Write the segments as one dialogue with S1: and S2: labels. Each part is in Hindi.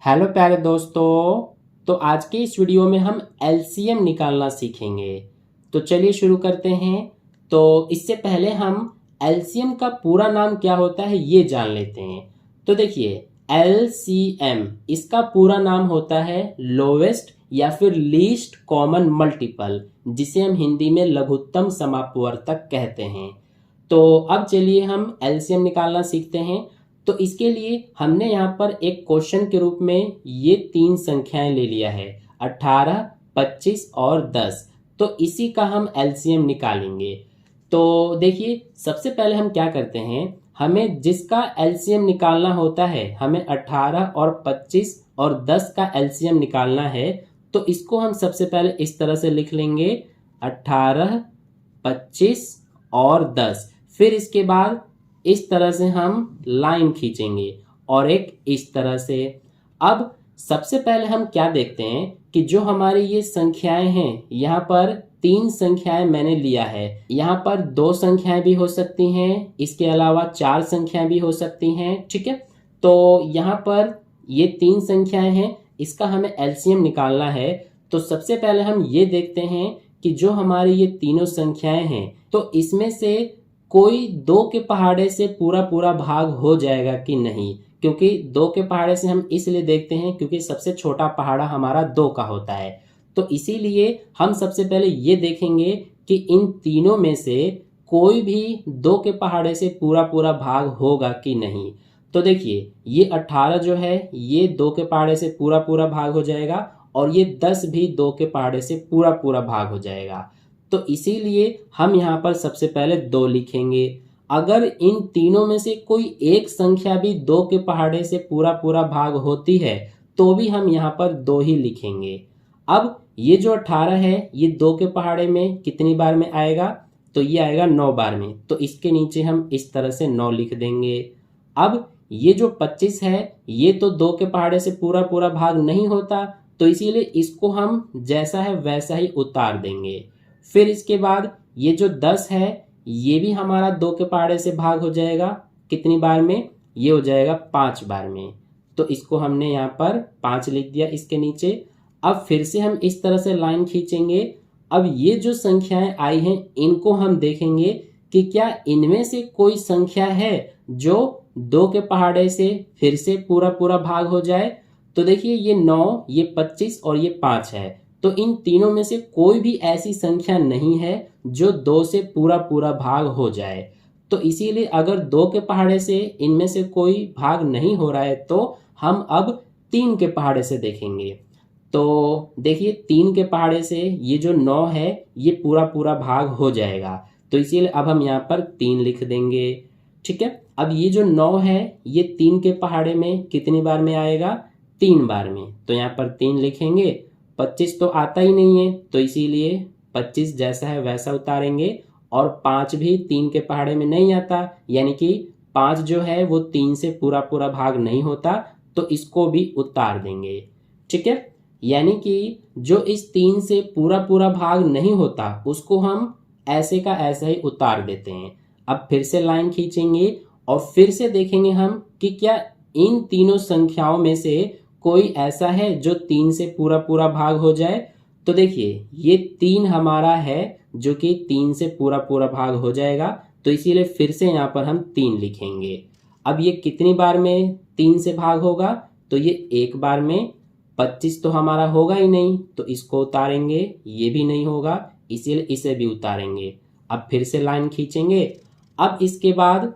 S1: हेलो प्यारे दोस्तों। तो आज के इस वीडियो में हम एलसीएम निकालना सीखेंगे। तो चलिए शुरू करते हैं। तो इससे पहले हम एलसीएम का पूरा नाम क्या होता है ये जान लेते हैं। तो देखिए, एलसीएम इसका पूरा नाम होता है लोवेस्ट या फिर लीस्ट कॉमन मल्टीपल, जिसे हम हिंदी में लघुत्तम समापवर्तक कहते हैं। तो अब चलिए हम एलसीएम निकालना सीखते हैं। तो इसके लिए हमने यहाँ पर एक क्वेश्चन के रूप में ये तीन संख्याएं ले लिया है, 18, 25 और 10। तो इसी का हम एलसीएम निकालेंगे। तो देखिए, सबसे पहले हम क्या करते हैं, हमें जिसका एलसीएम निकालना होता है, हमें 18 और 25 और 10 का एलसीएम निकालना है। तो इसको हम सबसे पहले इस तरह से लिख लेंगे, 18, 25 और 10। फिर इसके बाद इस तरह से हम लाइन खींचेंगे और एक इस तरह से। अब सबसे पहले हम क्या देखते हैं कि जो हमारी ये संख्याएं हैं, यहाँ पर तीन संख्याएं मैंने लिया है। यहाँ पर दो संख्याएं भी हो सकती हैं, इसके अलावा चार संख्याएं भी हो सकती हैं। ठीक है, तो यहाँ पर ये तीन संख्याएं हैं, इसका हमें एलसीएम निकालना है। तो सबसे पहले हम ये देखते हैं कि जो हमारी ये तीनों संख्याएं हैं, तो इसमें से कोई दो के पहाड़े से पूरा पूरा भाग हो जाएगा कि नहीं। क्योंकि दो के पहाड़े से हम इसलिए देखते हैं क्योंकि सबसे छोटा पहाड़ा हमारा दो का होता है। तो इसीलिए हम सबसे पहले ये देखेंगे कि इन तीनों में से कोई भी दो के पहाड़े से पूरा पूरा भाग होगा कि नहीं। तो देखिए, ये 18 जो है ये दो के पहाड़े से पूरा पूरा भाग हो जाएगा और ये 10 भी दो के पहाड़े से पूरा पूरा भाग हो जाएगा। तो इसीलिए हम यहाँ पर सबसे पहले 2 लिखेंगे। अगर इन तीनों में से कोई एक संख्या भी दो के पहाड़े से पूरा पूरा भाग होती है तो भी हम यहाँ पर 2 ही लिखेंगे। अब ये जो 18 है ये दो के पहाड़े में कितनी बार में आएगा, तो ये आएगा 9 बार में। तो इसके नीचे हम इस तरह से 9 लिख देंगे। अब ये जो 25 है ये तो दो के पहाड़े से पूरा पूरा भाग नहीं होता, तो इसीलिए इसको हम जैसा है वैसा ही उतार देंगे। फिर इसके बाद ये जो 10 है ये भी हमारा दो के पहाड़े से भाग हो जाएगा। कितनी बार में, ये हो जाएगा 5 बार में। तो इसको हमने यहाँ पर 5 लिख दिया इसके नीचे। अब फिर से हम इस तरह से लाइन खींचेंगे। अब ये जो संख्याएं आई हैं इनको हम देखेंगे कि क्या इनमें से कोई संख्या है जो दो के पहाड़े से फिर से पूरा पूरा भाग हो जाए। तो देखिए, ये 9, ये 25 और ये 5 है। तो इन तीनों में से कोई भी ऐसी संख्या नहीं है जो 2 से पूरा पूरा भाग हो जाए। तो इसीलिए अगर 2 के पहाड़े से इनमें से कोई भाग नहीं हो रहा है तो हम अब 3 के पहाड़े से देखेंगे। तो देखिए, 3 के पहाड़े से ये जो 9 है ये पूरा पूरा भाग हो जाएगा। तो इसीलिए अब हम यहाँ पर 3 लिख देंगे। ठीक है, अब ये जो 9 है ये 3 के पहाड़े में कितनी बार में आएगा, 3 बार में। तो यहाँ पर 3 लिखेंगे। 25 तो आता ही नहीं है तो इसीलिए 25 जैसा है वैसा उतारेंगे। और 5 भी 3 के पहाड़े में नहीं आता, यानी कि 5 जो है वो 3 से पूरा पूरा भाग नहीं होता, तो इसको भी उतार देंगे। ठीक है, यानी कि जो इस 3 से पूरा पूरा भाग नहीं होता उसको हम ऐसे का ऐसा ही उतार देते हैं। अब फिर से लाइन खींचेंगे और फिर से देखेंगे हम कि क्या इन तीनों संख्याओं में से कोई ऐसा है जो 3 से पूरा पूरा भाग हो जाए। तो देखिए, ये 3 हमारा है जो कि 3 से पूरा पूरा भाग हो जाएगा। तो इसीलिए फिर से यहाँ पर हम 3 लिखेंगे। अब ये कितनी बार में 3 से भाग होगा, तो ये 1 बार में। 25 तो हमारा होगा ही नहीं तो इसको उतारेंगे, ये भी नहीं होगा इसीलिए इसे भी उतारेंगे। अब फिर से लाइन खींचेंगे। अब इसके बाद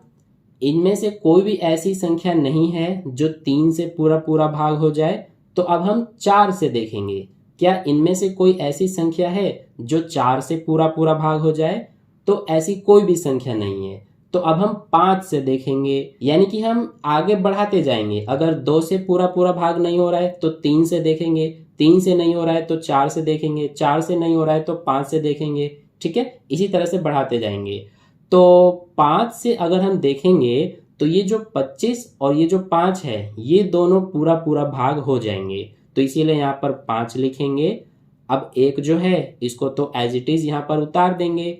S1: इनमें से कोई भी ऐसी संख्या नहीं है जो 3 से पूरा पूरा भाग हो जाए। तो अब हम 4 से देखेंगे, क्या इनमें से कोई ऐसी संख्या है जो 4 से पूरा पूरा भाग हो जाए। तो ऐसी कोई भी संख्या नहीं है। तो अब हम 5 से देखेंगे, यानी कि हम आगे बढ़ाते जाएंगे। अगर 2 से पूरा पूरा भाग नहीं हो रहा है तो 3 से देखेंगे, 3 से नहीं हो रहा है तो 4 से देखेंगे, 4 से नहीं हो रहा है तो 5 से देखेंगे। ठीक है, इसी तरह से बढ़ाते जाएंगे। तो 5 से अगर हम देखेंगे तो ये जो 25 और ये जो 5 है ये दोनों पूरा पूरा भाग हो जाएंगे। तो इसीलिए यहाँ पर 5 लिखेंगे। अब 1 जो है इसको तो एज इट इज यहाँ पर उतार देंगे।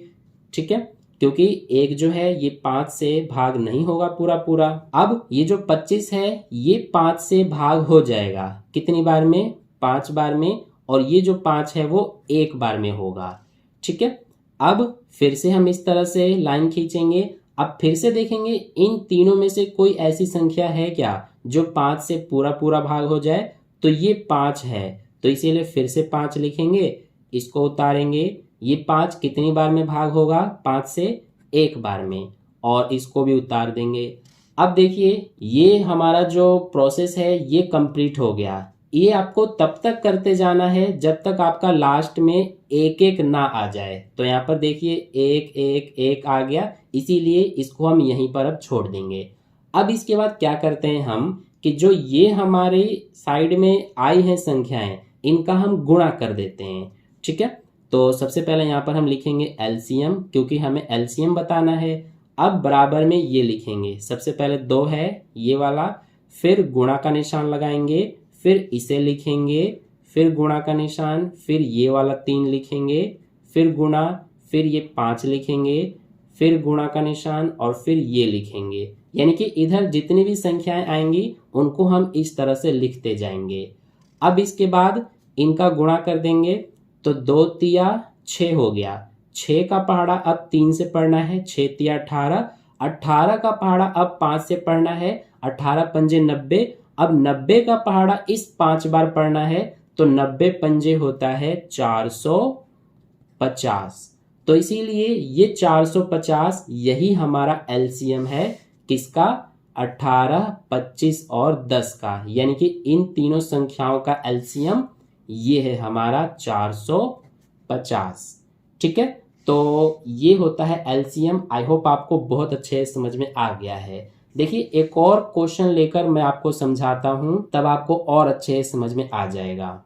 S1: ठीक है, क्योंकि एक जो है ये 5 से भाग नहीं होगा पूरा पूरा। अब ये जो 25 है ये 5 से भाग हो जाएगा कितनी बार में, 5 बार में, और ये जो 5 है वो 1 बार में होगा। ठीक है, अब फिर से हम इस तरह से लाइन खींचेंगे। अब फिर से देखेंगे इन तीनों में से कोई ऐसी संख्या है क्या जो 5 से पूरा पूरा भाग हो जाए, तो ये 5 है, तो इसीलिए फिर से 5 लिखेंगे, इसको उतारेंगे। ये 5 कितनी बार में भाग होगा, 5 से 1 बार में, और इसको भी उतार देंगे। अब देखिए ये हमारा जो प्रोसेस है ये कंप्लीट हो गया। ये आपको तब तक करते जाना है जब तक आपका लास्ट में एक एक ना आ जाए। तो यहाँ पर देखिए एक एक एक आ गया, इसीलिए इसको हम यहीं पर अब छोड़ देंगे। अब इसके बाद क्या करते हैं हम कि जो ये हमारे साइड में आई हैं संख्याएं, इनका हम गुणा कर देते हैं। ठीक है, तो सबसे पहले यहाँ पर हम लिखेंगे एलसीएम, क्योंकि हमें एलसीएम बताना है। अब बराबर में ये लिखेंगे, सबसे पहले 2 है ये वाला, फिर गुणा का निशान लगाएंगे, फिर इसे लिखेंगे, फिर गुणा का निशान, फिर ये वाला 3 लिखेंगे, फिर गुणा, फिर ये 5 लिखेंगे, फिर गुणा का निशान, और फिर ये लिखेंगे। यानी कि इधर जितनी भी संख्याएं आएंगी उनको हम इस तरह से लिखते जाएंगे। अब इसके बाद इनका गुणा कर देंगे, तो 2 तिया 6 हो गया। 6 का पहाड़ा अब 3 से पढ़ना है, 6 तिया 18, 18 का पहाड़ा अब 5 से पढ़ना है, 18 पंजे 90, अब 90 का पहाड़ा इस 5 बार पढ़ना है, तो 90 पंजे होता है 450। तो इसीलिए ये 450 यही हमारा एलसीएम है, किसका, 18, 25 और 10 का। यानी कि इन तीनों संख्याओं का एलसीएम ये है हमारा 450। ठीक है, तो ये होता है एलसीएम। आई होप आपको बहुत अच्छे समझ में आ गया है। देखिए एक और क्वेश्चन लेकर मैं आपको समझाता हूं, तब आपको और अच्छे समझ में आ जाएगा।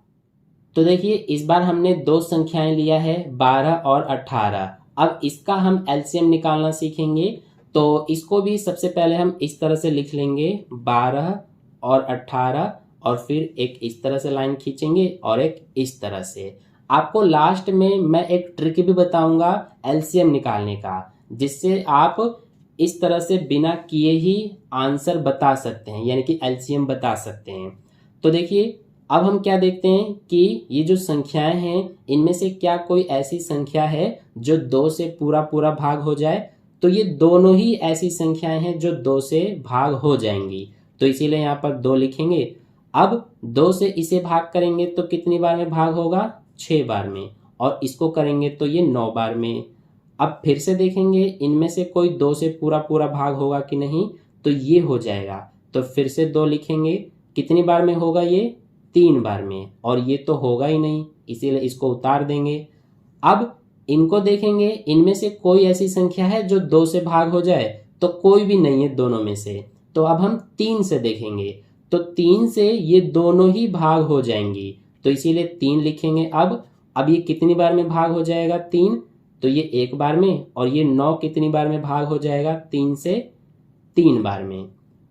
S1: तो देखिए इस बार हमने 2 संख्याएं लिया है, 12 और 18। अब इसका हम एलसीएम निकालना सीखेंगे। तो इसको भी सबसे पहले हम इस तरह से लिख लेंगे, 12 और 18, और फिर एक इस तरह से लाइन खींचेंगे और एक इस तरह से। आपको लास्ट में मैं एक ट्रिक भी बताऊंगा एलसीएम निकालने का, जिससे आप इस तरह से बिना किए ही आंसर बता सकते हैं, यानी कि एलसीएम बता सकते हैं। तो देखिए अब हम क्या देखते हैं कि ये जो संख्याएं हैं इनमें से क्या कोई ऐसी संख्या है जो 2 से पूरा पूरा भाग हो जाए। तो ये दोनों ही ऐसी संख्याएं हैं जो 2 से भाग हो जाएंगी, तो इसीलिए यहाँ पर 2 लिखेंगे। अब 2 से इसे भाग करेंगे तो कितनी बार में भाग होगा, 6 बार में, और इसको करेंगे तो ये 9 बार में। अब फिर से देखेंगे इनमें से कोई 2 से पूरा पूरा भाग होगा कि नहीं, तो ये हो जाएगा, तो फिर से 2 लिखेंगे। कितनी बार में होगा ये, 3 बार में, और ये तो होगा ही नहीं, इसीलिए इसको उतार देंगे। अब इनको देखेंगे इनमें से कोई ऐसी संख्या है जो 2 से भाग हो जाए, तो कोई भी नहीं है दोनों में से। तो अब हम 3 से देखेंगे, तो 3 से ये दोनों ही भाग हो जाएंगी, तो इसीलिए 3 लिखेंगे। अब ये कितनी बार में भाग हो जाएगा, 3, तो ये 1 बार में, और ये 9 कितनी बार में भाग हो जाएगा, 3 से 3 बार में।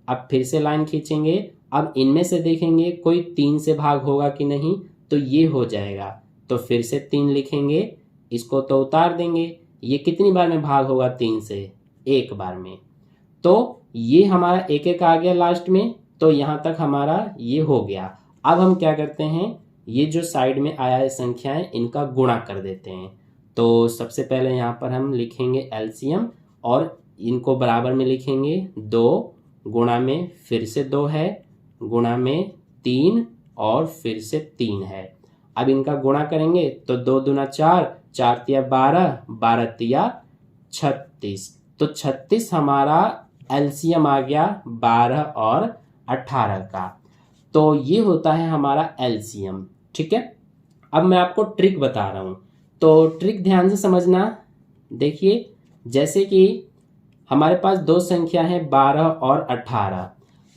S1: अब फिर से लाइन खींचेंगे, अब इनमें से देखेंगे कोई 3 से भाग होगा कि नहीं, तो ये हो जाएगा, तो फिर से 3 लिखेंगे, इसको तो उतार देंगे। ये कितनी बार में भाग होगा, 3 से 1 बार में। तो ये हमारा 1 1 आ गया लास्ट में, तो यहाँ तक हमारा ये हो गया। अब हम क्या करते हैं, ये जो साइड में आया है संख्याएं, इनका गुणा कर देते हैं। तो सबसे पहले यहाँ पर हम लिखेंगे एलसीएम, और इनको बराबर में लिखेंगे, 2 गुणा में फिर से 2 है, गुणा में 3, और फिर से 3 है। अब इनका गुणा करेंगे तो 2 दूना 4, 4 तिया 12, 12 तिया 36, तो 36 हमारा एलसीएम आ गया 12 और 18 का। तो ये होता है हमारा एलसीएम। ठीक है, अब मैं आपको ट्रिक बता रहा हूँ, तो ट्रिक ध्यान से समझना। देखिए जैसे कि हमारे पास 2 संख्या है 12 और 18,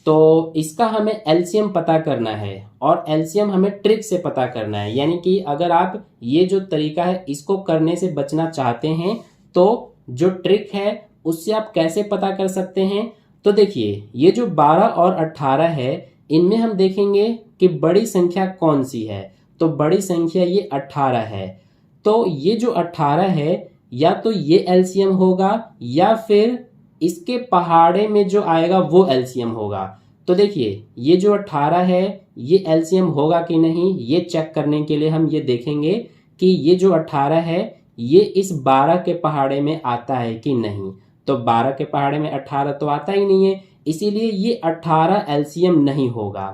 S1: तो इसका हमें एलसीएम पता करना है, और एलसीएम हमें ट्रिक से पता करना है। यानी कि अगर आप ये जो तरीका है इसको करने से बचना चाहते हैं, तो जो ट्रिक है उससे आप कैसे पता कर सकते हैं। तो देखिए ये जो 12 और 18 है, इनमें हम देखेंगे कि बड़ी संख्या कौन सी है, तो बड़ी संख्या ये 18 है। तो ये जो 18 है या तो ये एलसीएम होगा या फिर इसके पहाड़े में जो आएगा वो एलसीएम होगा। तो देखिए ये जो 18 है ये एलसीएम होगा कि नहीं, ये चेक करने के लिए हम ये देखेंगे कि ये जो 18 है ये इस 12 के पहाड़े में आता है कि नहीं। तो 12 के पहाड़े में 18 तो आता ही नहीं है, इसीलिए ये 18 एलसीएम नहीं होगा।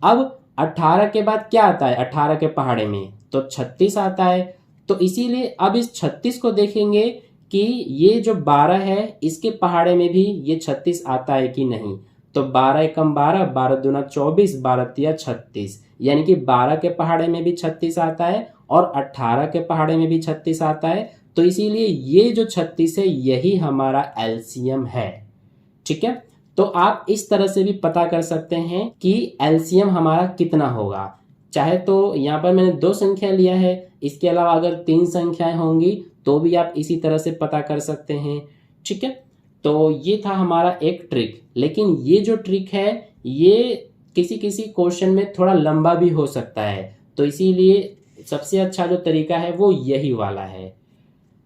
S1: अब 18 के बाद क्या आता है 18 के पहाड़े में, तो 36 आता है। तो इसीलिए अब इस 36 को देखेंगे कि ये जो 12 है इसके पहाड़े में भी ये 36 आता है कि नहीं। तो 12 एकम 12, 12 दूना 24, 12 तिया 36, यानी कि 12 के पहाड़े में भी 36 आता है और 18 के पहाड़े में भी 36 आता है। तो इसीलिए ये जो 36 है यही हमारा एलसीएम है। ठीक है, तो आप इस तरह से भी पता कर सकते हैं कि एलसीएम हमारा कितना होगा। चाहे तो यहाँ पर मैंने 2 संख्या लिया है, इसके अलावा अगर 3 संख्याएं होंगी तो भी आप इसी तरह से पता कर सकते हैं। ठीक है, तो ये था हमारा एक ट्रिक, लेकिन ये जो ट्रिक है ये किसी किसी क्वेश्चन में थोड़ा लंबा भी हो सकता है, तो इसीलिए सबसे अच्छा जो तरीका है वो यही वाला है।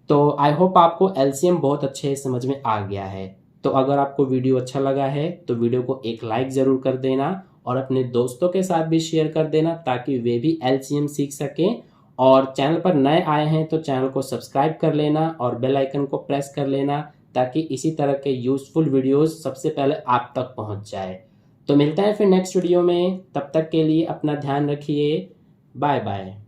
S1: तो आई होप आपको एलसीएम बहुत अच्छे समझ में आ गया है। तो अगर आपको वीडियो अच्छा लगा है तो वीडियो को एक लाइक ज़रूर कर देना और अपने दोस्तों के साथ भी शेयर कर देना ताकि वे भी एलसीएम सीख सकें। और चैनल पर नए आए हैं तो चैनल को सब्सक्राइब कर लेना और बेल आइकन को प्रेस कर लेना ताकि इसी तरह के यूज़फुल वीडियोस सबसे पहले आप तक पहुंच जाए। तो मिलते हैं फिर नेक्स्ट वीडियो में, तब तक के लिए अपना ध्यान रखिए। Bye bye.